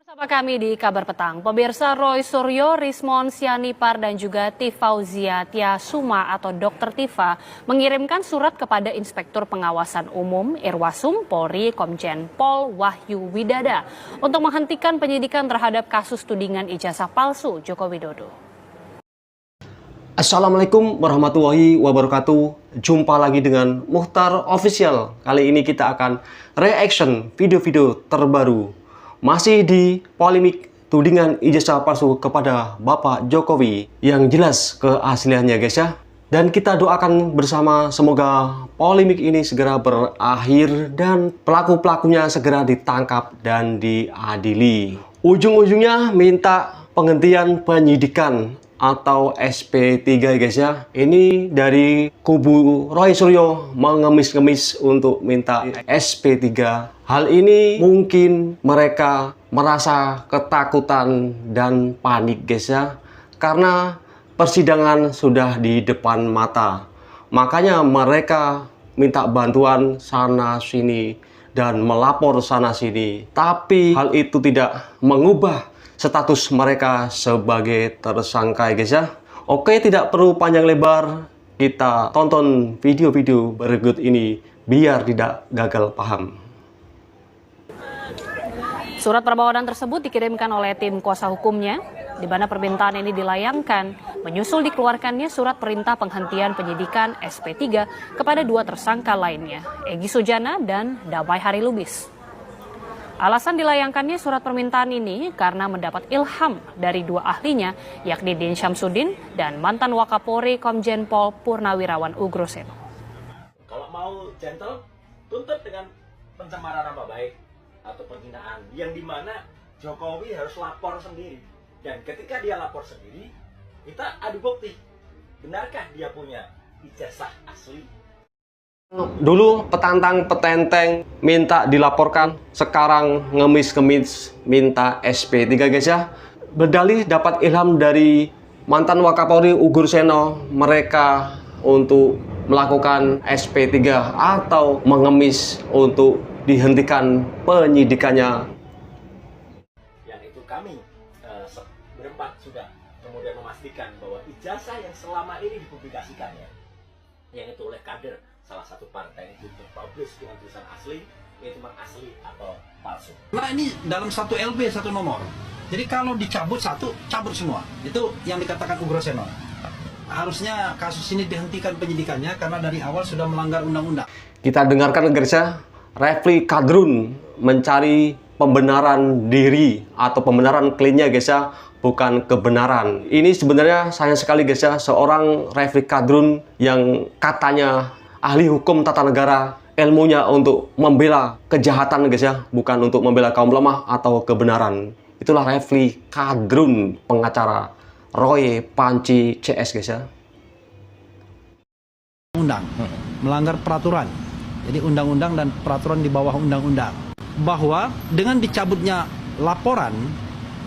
Bersama kami di Kabar Petang, pemirsa Roy Suryo, Rismon Sianipar dan juga Tifauzia Tiasuma atau Dr. Tifa mengirimkan surat kepada Inspektur Pengawasan Umum Irwasum Polri Komjen Pol Wahyu Widada untuk menghentikan penyidikan terhadap kasus tudingan ijazah palsu Joko Widodo. Assalamualaikum warahmatullahi wabarakatuh. Jumpa lagi dengan Muhtar Official. Kali ini kita akan reaction video-video terbaru masih di polemik tudingan ijazah palsu kepada Bapak Jokowi yang jelas keasliannya guys ya. Dan kita doakan bersama semoga polemik ini segera berakhir dan pelaku-pelakunya segera ditangkap dan diadili. Ujung-ujungnya minta penghentian penyidikan atau SP3 guys ya. Ini dari kubu Roy Suryo mengemis-ngemis untuk minta SP3. Hal ini mungkin mereka merasa ketakutan dan panik guys ya, karena persidangan sudah di depan mata. Makanya mereka minta bantuan sana sini dan melapor sana sini. Tapi hal itu tidak mengubah status mereka sebagai tersangka guys ya. Oke, tidak perlu panjang lebar, kita tonton video-video berikut ini biar tidak gagal paham. Surat permohonan tersebut dikirimkan oleh tim kuasa hukumnya, di mana permintaan ini dilayangkan menyusul dikeluarkannya surat perintah penghentian penyidikan SP3 kepada dua tersangka lainnya, Egy Sujana dan Damai Hari Lubis. Alasan dilayangkannya surat permintaan ini karena mendapat ilham dari dua ahlinya, yakni Din Syamsuddin dan mantan Wakapolri Komjen Pol Purnawirawan Ugroseno. Kalau mau gentle, tuntut dengan pencemaran nama baik atau penghinaan, yang dimana Jokowi harus lapor sendiri. Dan ketika dia lapor sendiri, kita adu bukti. Benarkah dia punya ijazah asli? Dulu petantang-petenteng minta dilaporkan, sekarang ngemis-ngemis minta SP3 guys ya. Berdalih dapat ilham dari mantan Wakapolri Ugroseno mereka untuk melakukan SP3 atau mengemis untuk dihentikan penyidikannya. Yang itu kami berempat sudah kemudian memastikan bahwa ijazah yang selama ini dipublikasikannya, yang itu oleh kader salah satu partai itu terpublish dengan tulisan asli, itu memang asli atau palsu. Nah, ini dalam satu LB satu nomor. Jadi kalau dicabut satu, cabut semua. Itu yang dikatakan Ugroseno. Harusnya kasus ini dihentikan penyidikannya karena dari awal sudah melanggar undang-undang. Kita dengarkan guys ya, Refli Kadrun mencari pembenaran diri atau pembenaran klaimnya guys ya, bukan kebenaran. Ini sebenarnya sayang sekali guys ya, seorang Refli Kadrun yang katanya ahli hukum tata negara, ilmunya untuk membela kejahatan guys ya, bukan untuk membela kaum lemah atau kebenaran. Itulah Refli Kadrun, pengacara Roy Panci CS guys ya. Undang, melanggar peraturan. Jadi undang-undang dan peraturan di bawah undang-undang. Bahwa dengan dicabutnya laporan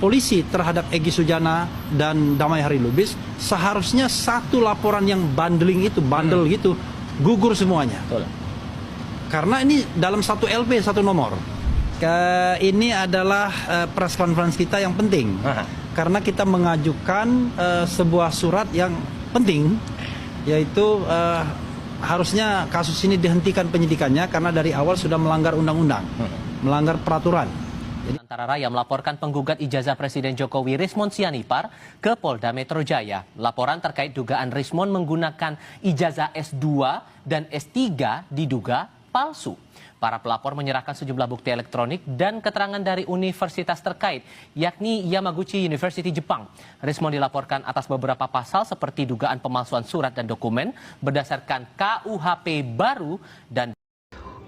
polisi terhadap Egy Sujana dan Damai Hari Lubis, seharusnya satu laporan yang bundling itu, bandel gitu, gugur semuanya. Betul. Karena ini dalam satu LP satu nomor. Ini adalah press conference kita yang penting. Karena kita mengajukan sebuah surat yang penting, yaitu harusnya kasus ini dihentikan penyidikannya karena dari awal sudah melanggar undang-undang, melanggar peraturan. Antara Raya melaporkan penggugat ijazah Presiden Jokowi Rismon Sianipar ke Polda Metro Jaya. Laporan terkait dugaan Rismon menggunakan ijazah S2 dan S3 diduga palsu. Para pelapor menyerahkan sejumlah bukti elektronik dan keterangan dari universitas terkait, yakni Yamaguchi University Jepang. Rismon dilaporkan atas beberapa pasal seperti dugaan pemalsuan surat dan dokumen berdasarkan KUHP baru dan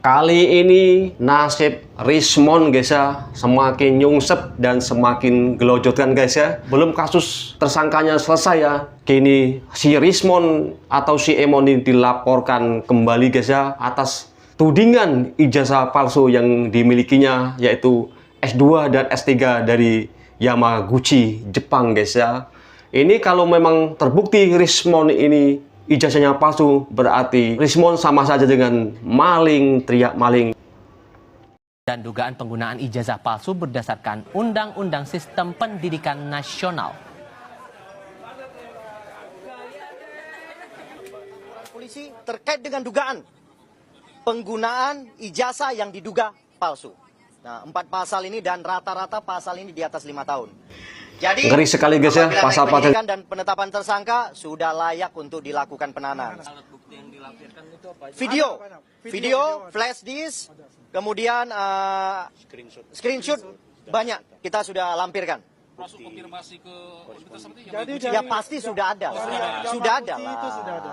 Kali ini nasib Rismon guys ya semakin nyungsep dan semakin gelojotkan guys ya. Belum kasus tersangkanya selesai ya, kini si Rismon atau si Emon ini dilaporkan kembali guys ya atas tudingan ijazah palsu yang dimilikinya, yaitu S2 dan S3 dari Yamaguchi Jepang guys ya. Ini kalau memang terbukti Rismon ini ijazahnya palsu, berarti Rismon sama saja dengan maling, teriak maling. dan dugaan penggunaan ijazah palsu berdasarkan Undang-Undang Sistem Pendidikan Nasional. Polisi terkait dengan dugaan penggunaan ijazah yang diduga palsu. Nah, 4 pasal ini dan rata-rata pasal ini di atas 5 tahun. Jadi, Ngeri sekali guys ya, apabila pasal-pasal penyidikan dan penetapan tersangka sudah layak untuk dilakukan penahanan. Video, flash disk, kemudian screenshot banyak kita sudah lampirkan. Ya pasti sudah ada lah. Sudah ada lah.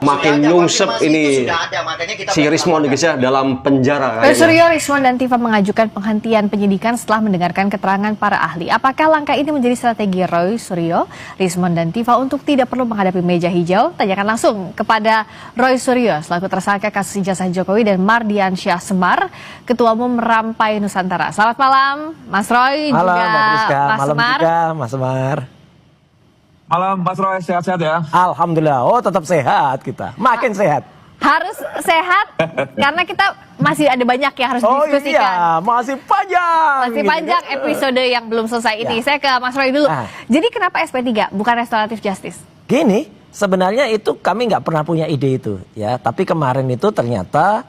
Makin nyungsep ini Sudah ada, makanya kita si Rismon guys ya dalam penjara Roy kayaknya. Suryo, Rismon dan Tifa mengajukan penghentian penyidikan setelah mendengarkan keterangan para ahli. Apakah langkah ini menjadi strategi Roy Suryo, Rismon dan Tifa untuk tidak perlu menghadapi meja hijau? Tanyakan langsung kepada Roy Suryo selaku tersangka kasus ijazah Jokowi dan Mardian Syah Semar, Ketua Umum Rampai Nusantara. Selamat malam, Mas Roy, Malam, juga Mbak Priska. Mas Malam Semar. juga, Mas Semar. Malam, Mas Roy, sehat-sehat ya? Alhamdulillah, oh tetap sehat kita, makin sehat. Harus sehat karena kita masih ada banyak yang harus Oh didiskusikan. iya, masih panjang. Masih gitu. panjang episode yang belum selesai ini. Ya. Saya ke Mas Roy dulu. Ah. Jadi kenapa SP3 bukan restoratif justice? Gini, sebenarnya itu kami nggak pernah punya ide itu, ya. Tapi kemarin itu ternyata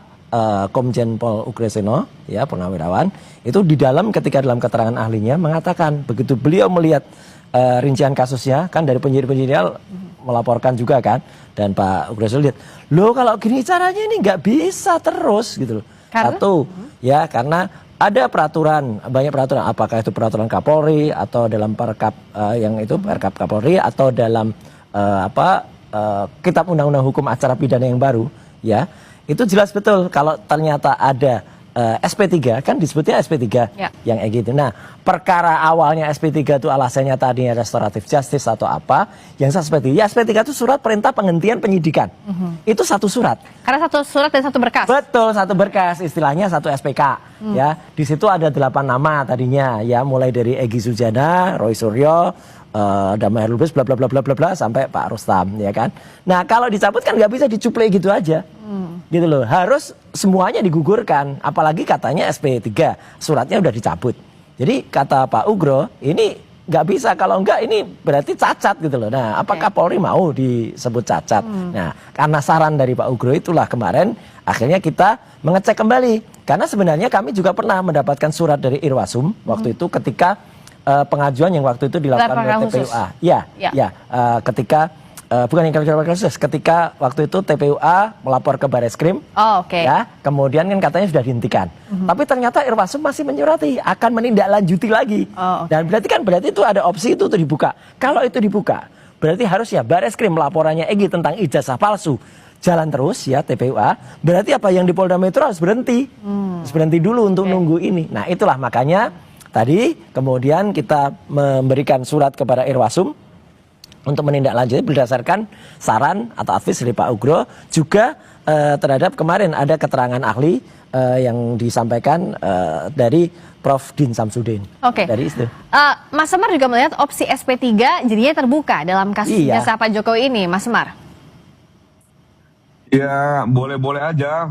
Komjen Pol Ugreseno, ya purnawirawan, itu di dalam ketika dalam keterangan ahlinya mengatakan begitu beliau melihat rincian kasusnya, kan dari penyidik-penyidik melaporkan juga kan, dan Pak Ugreseno lihat, loh kalau gini caranya ini nggak bisa terus gitu loh. Karena? Satu, ya karena ada peraturan, banyak peraturan, apakah itu peraturan Kapolri atau dalam Perkap yang itu Perkap Kapolri atau dalam Kitab Undang-Undang Hukum Acara Pidana yang baru, ya itu jelas betul kalau ternyata ada SP3, kan disebutnya SP3 Ya. yang kayak gitu. Nah, perkara awalnya SP3 itu alasannya tadinya restoratif justice atau apa, yang SP3, ya SP3 itu surat perintah penghentian penyidikan. Itu satu surat. Karena satu surat dan satu berkas. Betul, satu berkas, istilahnya satu SPK. Ya, di situ ada 8 nama tadinya, ya mulai dari Egy Sujana, Roy Suryo, Damai Lubis, bla bla bla bla bla bla sampai Pak Rustam, ya kan. Nah, kalau dicabut kan nggak bisa dicuplek gitu aja. Gitu loh, harus semuanya digugurkan, apalagi katanya SP3, suratnya udah dicabut. Jadi kata Pak Ugro, ini nggak bisa, kalau enggak ini berarti cacat gitu loh. Nah, apakah Polri mau disebut cacat? Nah, karena saran dari Pak Ugro itulah kemarin akhirnya kita mengecek kembali. Karena sebenarnya kami juga pernah mendapatkan surat dari Irwasum waktu itu ketika pengajuan yang waktu itu dilakukan oleh TPUA. Ketika bukan yang kasus, ketika waktu itu TPUA melapor ke Bareskrim, Oh, oke. ya, kemudian kan katanya sudah dihentikan. Tapi ternyata Irwasum masih menyurati akan menindaklanjuti lagi. Oh, oke. Dan berarti ada opsi itu untuk dibuka. Kalau itu dibuka, berarti harusnya Bareskrim laporannya Egy tentang ijazah palsu jalan terus ya TPUA. Berarti apa yang di Polda Metro harus berhenti. Harus berhenti dulu untuk nunggu ini. Nah, itulah makanya tadi kemudian kita memberikan surat kepada Irwasum untuk menindaklanjuti berdasarkan saran atau advice dari Pak Ugro, juga terhadap kemarin ada keterangan ahli yang disampaikan dari Prof. Din Samsudin. Oke. Dari itu. Mas Semar juga melihat opsi SP3 jadinya terbuka dalam kasus Iya. jasa Pak Jokowi ini, Mas Semar. Ya, boleh-boleh aja.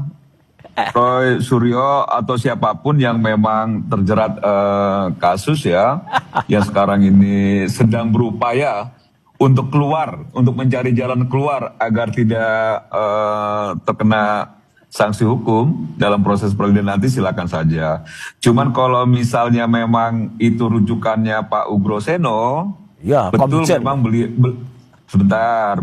Roy Suryo atau siapapun yang memang terjerat kasus ya, yang sekarang ini sedang berupaya untuk keluar, untuk mencari jalan keluar agar tidak terkena sanksi hukum dalam proses peradilan nanti, silakan saja. Cuman kalau misalnya memang itu rujukannya Pak Ugro-Seno, Ya, betul Komjen. memang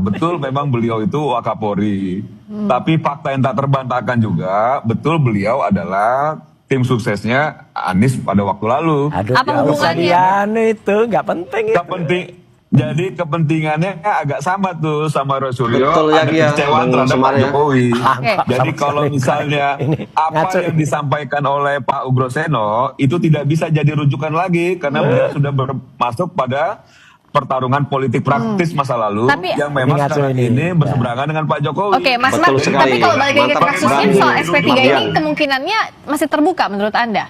betul memang beliau itu Wakapolri. Tapi fakta yang tak terbantahkan juga, betul beliau adalah tim suksesnya Anies pada waktu lalu. Aduh, Apa nggak usah hubungannya? dianu itu, nggak penting itu. Jadi kepentingannya agak sama tuh sama Roy Suryo, Betul ya, ada Kia, kekecewaan Bang terhadap Semar Pak ya. Jokowi. Oke. Jadi Sama kalau sekali misalnya ini apa ngaco yang ini. disampaikan oleh Pak Ugro-Seno itu tidak bisa jadi rujukan lagi karena beliau sudah masuk pada pertarungan politik praktis masa lalu Tapi- yang memang Ini ngaco sekarang ini. ini berseberangan dengan Pak Jokowi. Oke, Mas Betul Semar. sekali. Tapi kalau balik lagi ke Mantap kasus sekali. ini soal SP3 ini Iya. kemungkinannya masih terbuka menurut Anda?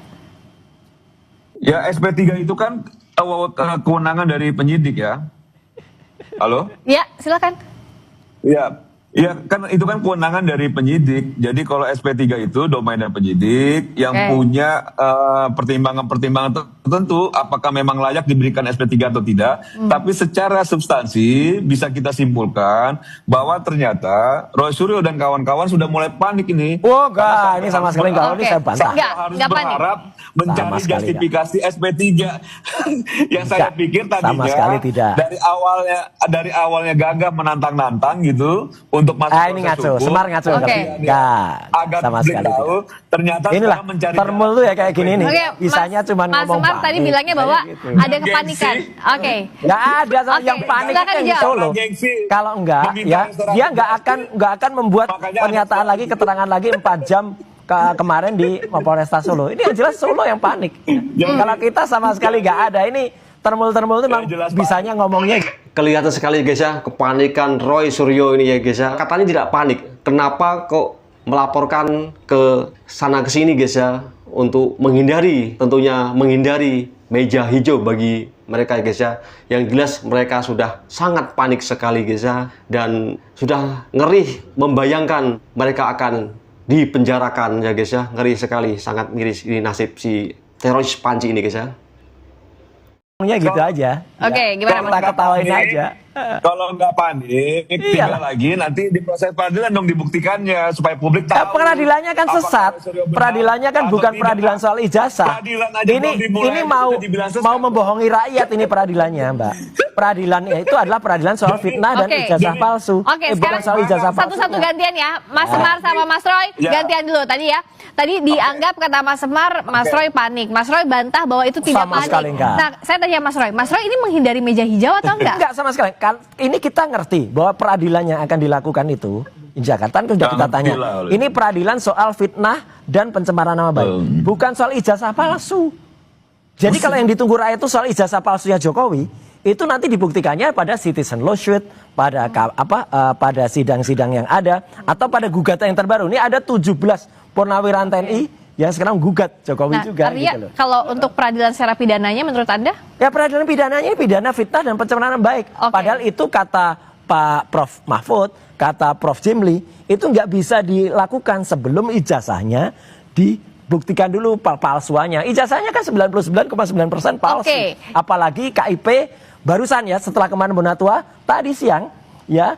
Ya SP3 itu kan kewenangan dari penyidik ya. Halo? Ya, silakan. Ya, Ya kan itu kan kewenangan dari penyidik. Jadi kalau SP3 itu domainnya penyidik yang punya pertimbangan-pertimbangan tertentu apakah memang layak diberikan SP3 atau tidak. Tapi secara substansi bisa kita simpulkan bahwa ternyata Roy Suryo dan kawan-kawan sudah mulai panik ini. Oh enggak, ini sama sekali enggak, ini saya bantah. Saya harus berharap mencari justifikasi SP3 yang saya pikir tadinya sekali tidak. dari awalnya gagah menantang-nantang gitu untuk masuk ini ngaco, Semar ngaco. Enggak, agar sama sekali tahu, ternyata inilah mencari termul tuh ya kayak gini nih. Bisanya cuma Mas ngomong Semar tadi bilangnya bahwa gitu. ada kepanikan. Enggak ada yang panik silakan kan di dijawab. Solo. Kalau enggak ya dia enggak akan membuat pernyataan lagi, keterangan lagi 4 jam kemarin di Mapolresta Solo. Ini yang jelas Solo yang panik. Kalau kita sama sekali enggak ada. Ini termul-termul itu memang bisanya ngomongnya. Kelihatan sekali guys ya, kepanikan Roy Suryo ini ya guys ya. Katanya tidak panik. Kenapa kok melaporkan ke sana ke sini guys ya, untuk tentunya menghindari meja hijau bagi mereka guys ya. Yang jelas mereka sudah sangat panik sekali guys ya, dan sudah ngeri membayangkan mereka akan dipenjarakan ya guys ya. Ngeri sekali, sangat miris ini nasib si teroris Panji ini guys ya. Ngomongnya gitu aja. Oke, gimana Mas? Kita ketawain aja. Kalau nggak panik, tinggal lagi nanti di proses peradilan dong dibuktikannya supaya publik tahu. Peradilannya kan sesat. Peradilannya kan bukan peradilan soal ijazah. Ini mau membohongi rakyat ini peradilannya, Mbak. Peradilannya itu adalah peradilan soal fitnah dan ijazah palsu. Oke, bukan soal ijazah palsu. Satu-satu gantian ya. Mas Semar sama Mas Roy, gantian dulu tadi ya. Tadi dianggap kata Mas Semar, Mas Roy panik. Mas Roy bantah bahwa itu tidak Sama sekali panik. enggak. Nah, saya tanya Mas Roy ini menghindari meja hijau atau enggak? Enggak sama sekali. Ini kita ngerti bahwa peradilan yang akan dilakukan itu di Jakarta kan sudah kita tanya. Ini peradilan soal fitnah dan pencemaran nama baik, bukan soal ijazah palsu. Jadi kalau yang ditunggu rakyat itu soal ijazah palsunya Jokowi, itu nanti dibuktikannya pada citizen lawsuit, pada pada sidang-sidang yang ada, atau pada gugatan yang terbaru. Ini ada 17 purnawirawan TNI yang sekarang gugat Jokowi juga. Artinya gitu loh. kalau untuk peradilan secara pidananya menurut Anda? Ya peradilan pidananya pidana fitnah dan pencemaran nama baik. Padahal itu kata Pak Prof Mahfud, kata Prof Jimli, itu nggak bisa dilakukan sebelum ijazahnya dibuktikan dulu palsuannya. Ijazahnya kan 99,9% palsu. Apalagi KIP barusan ya setelah kemarin Bonatua tadi siang ya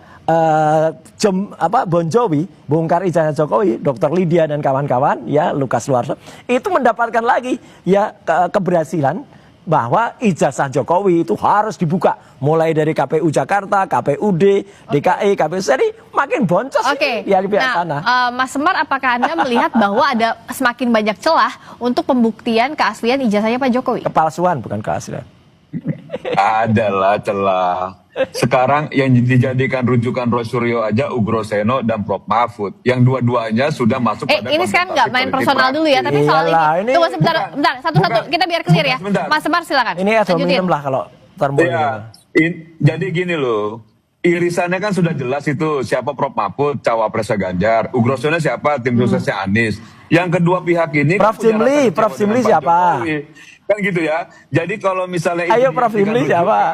Bon Jovi bongkar ijazah Jokowi, Dr. Lydia dan kawan-kawan ya Lukas Luarso itu mendapatkan lagi ya keberhasilan bahwa ijazah Jokowi itu harus dibuka mulai dari KPU Jakarta, KPUD, DKI, KPU jadi makin boncos ya di pihak sana. Mas Semar, apakah Anda melihat bahwa ada semakin banyak celah untuk pembuktian keaslian ijazahnya Pak Jokowi? Kepalsuan bukan keaslian. Adalah celah. Sekarang yang dijadikan rujukan Roy Suryo aja Ugro Seno dan Prof Mahfud. Yang dua-duanya sudah masuk pada ini sekarang nggak main personal dulu ya, tapi soal ini. Tunggu sebentar, satu-satu kita biar clear ya. Mas Semar silakan. Ini ad hominem lah kalau termul. Ya, jadi gini loh. Irisannya kan sudah jelas itu siapa Prof Mahfud, cawapresnya Ganjar, Ugro Seno siapa, tim suksesnya Anies. Yang kedua pihak ini Prof Jimli siapa? Kan gitu ya. Jadi kalau misalnya ayo Prof Jimli siapa?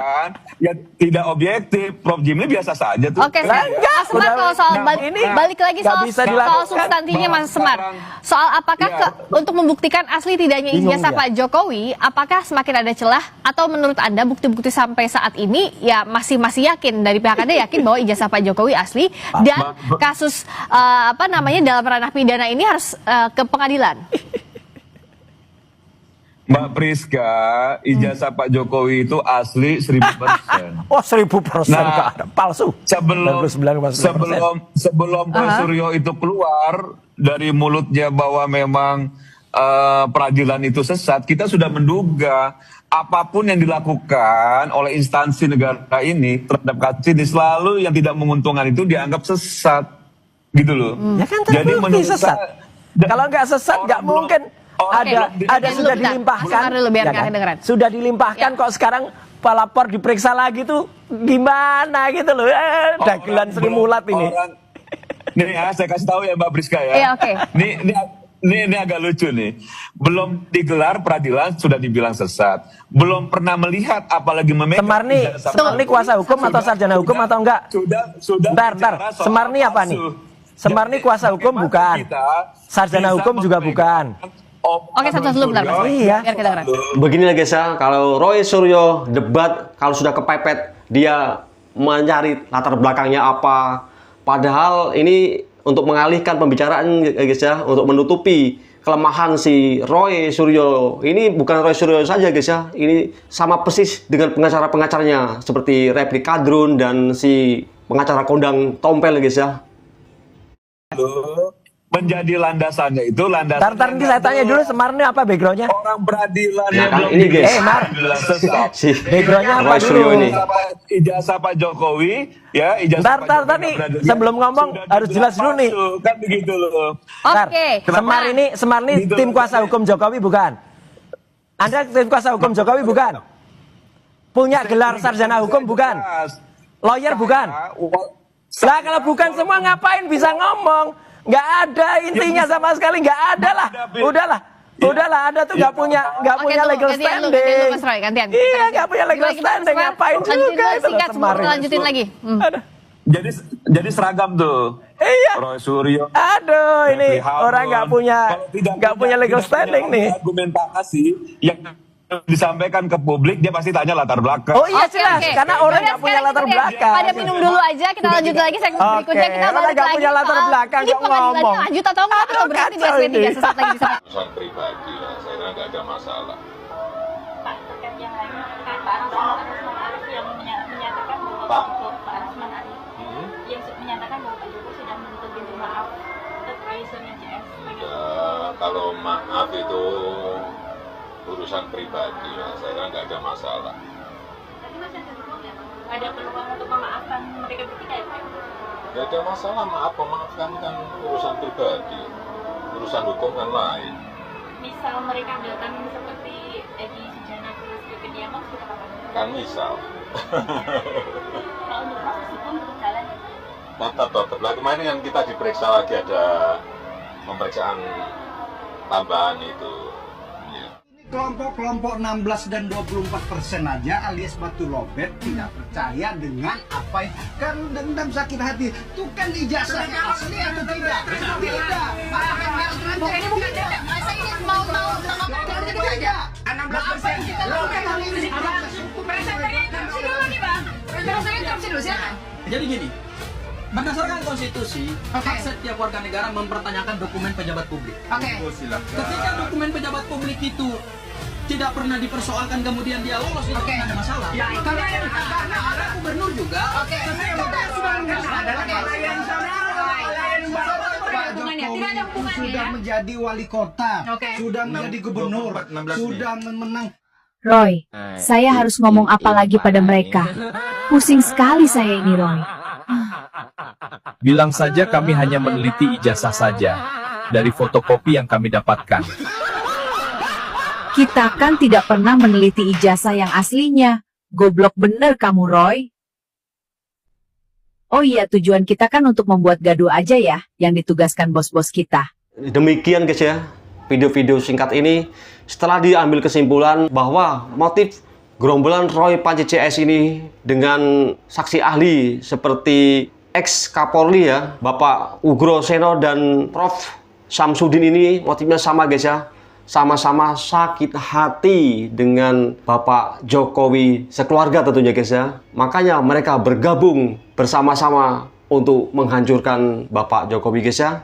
Ya tidak objektif. Prof Jimli biasa saja tuh. Oke, Mas Semar kalau soal balik lagi soal substansinya Mas Semar. Soal apakah untuk membuktikan asli tidaknya ijazah Pak Jokowi, apakah semakin ada celah atau menurut Anda bukti-bukti sampai saat ini ya masih yakin dari pihak Anda yakin bahwa ijazah Pak Jokowi asli dan kasus dalam ranah pidana ini harus ke pengadilan? Mbak Priska, ijazah Pak Jokowi itu asli 1000%. Oh 1000%, nah, palsu. Sebelum Pak Suryo itu keluar dari mulutnya bahwa memang peradilan itu sesat, kita sudah menduga apapun yang dilakukan oleh instansi negara ini terhadap kasus ini selalu yang tidak menguntungkan itu dianggap sesat, gitu loh. Ya kan terbukti sesat. Kalau nggak sesat nggak mungkin. Ada sudah dilimpahkan, sudah dilimpahkan kok sekarang pelapor diperiksa lagi tuh gimana gitu loh, dagelan Sri Mulat ini. Nih ya, saya kasih tahu ya Mbak Priska ya. Iya, oke. ini agak lucu nih. Belum digelar peradilan sudah dibilang sesat. Belum pernah melihat apalagi memegang. Semarni kuasa hukum atau sarjana hukum atau enggak? Sudah. Bentar. Semarni apa nih? Semarni kuasa hukum bukan. Sarjana hukum juga bukan. Oke, satu dulu bentar, Mas. Iya. Biar kita dengar. Begini lah guys ya, kalau Roy Suryo debat, kalau sudah kepepet, dia mencari latar belakangnya apa. Padahal ini untuk mengalihkan pembicaraan guys ya, untuk menutupi kelemahan si Roy Suryo. Ini bukan Roy Suryo saja guys ya, ini sama persis dengan pengacara-pengacaranya seperti Repli Kadrun dan si pengacara kondang Tompel guys ya. Menjadi landasannya itu Tar, saya tanya dulu, Semarni apa backgroundnya? orang peradilan Nah, yang kan belum ini guys. Mar. Si Backgroundnya apa Roy Suryo dulu? ini. Ijazah Pak Jokowi, ya ijazah Pak Tar, Jokowi nih, peradilan sebelum ngomong sudah harus dibilang jelas dulu nih. palsu, kan begitu loh. Tar, Oke. Semarni Gitu. tim kuasa hukum Jokowi bukan? Anda tim kuasa hukum Jokowi bukan? Punya gelar sarjana hukum bukan? Lawyer bukan? Lah kalau bukan semua ngapain bisa ngomong? Nggak ada intinya sama sekali, nggak ada lah. Udahlah, Anda tuh nggak punya legal Gantian lu, standing. Mas Roy, gantian. Iya, nggak punya legal Gimana, standing, Mas Roy? ngapain Lanjutin juga dulu, itu singkat, Semarni. lanjutin lagi. Jadi seragam tuh. Iya. Roy Suryo. Aduh, ini Repli Harun. orang nggak punya legal standing nih. Argumentasi yang disampaikan ke publik, dia pasti tanya latar belakang. Oh iya Oke, jelas, oke. karena orang Yaudah, nggak punya sekarang latar kita belakang. Pada minum dulu aja, kita lanjut lagi segmen berikutnya. Kita orang balik nggak lagi punya latar soal belakang, ini kok pengadilannya ngomong. lanjut atau enggak, atau berhenti di kacau SP3 ini. sesaat lagi bisa. Urusan pribadi lah, saya kira nggak ada masalah. Pak, terkait yang lain, kan Pak Rasman Arif yang menyatakan bahwa Pak? Pak Rasman Arif yang menyatakan bahwa Pak Jokowi sudah menuntut pintu maaf terkait dengan CS. Ya, kalau maaf itu urusan pribadi lah, saya kira nggak ada masalah. Tapi masih ada peluang ya, Pak? Ada peluang untuk memaafkan mereka bertiga ya, Pak? Nggak ada masalah, memaafkan kan urusan pribadi, urusan hukum kan lain. Misal mereka datang seperti Egy Sujana ke kediaman sudah apa? Kan misal. Kalau untuk proses hukum tetap jalan ya, Pak? Tetap lah, kemarin kan kita diperiksa lagi, ada pemeriksaan tambahan itu. Ya. Kelompok-kelompok 16 dan 24% aja alias batu lobet tidak percaya dengan apa yang kan dendam sakit hati. Itu kan ijazahnya asli atau tidak? Tidak. Ini bukan dendam. Masa ini mau mengamalkan itu aja. 16%. Kita lakukan hal ini. Presentasinya interupsi dulu nih, Bang. Presentasinya interupsi dulu, silakan. Jadi gini, berdasarkan konstitusi, hak setiap warga negara mempertanyakan dokumen pejabat publik. Ketika dokumen pejabat publik itu tidak pernah dipersoalkan, kemudian dia lolos, itu tidak ada masalah. Karena ada gubernur juga. Sudah menjadi wali kota, sudah menjadi gubernur, sudah menang. Roy, saya harus ngomong apa lagi pada mereka? Pusing sekali saya ini, Roy. Bilang saja kami hanya meneliti ijazah saja dari fotokopi yang kami dapatkan. Kita kan tidak pernah meneliti ijazah yang aslinya. Goblok bener kamu, Roy. Oh iya, tujuan kita kan untuk membuat gaduh aja ya, yang ditugaskan bos-bos kita. Demikian guys ya, video-video singkat ini setelah diambil kesimpulan bahwa motif gerombolan Roy Panji CS ini dengan saksi ahli seperti ex Kapolri ya, Bapak Ugro Seno dan Prof Samsudin ini motifnya sama guys ya. Sama-sama sakit hati dengan Bapak Jokowi sekeluarga tentunya guys ya. Makanya mereka bergabung bersama-sama untuk menghancurkan Bapak Jokowi guys ya.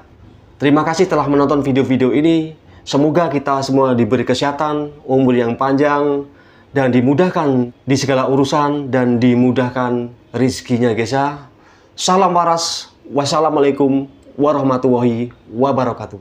Terima kasih telah menonton video-video ini. Semoga kita semua diberi kesehatan, umur yang panjang, dan dimudahkan di segala urusan dan dimudahkan rizkinya guys ya. Salam waras. Wassalamualaikum warahmatullahi wabarakatuh.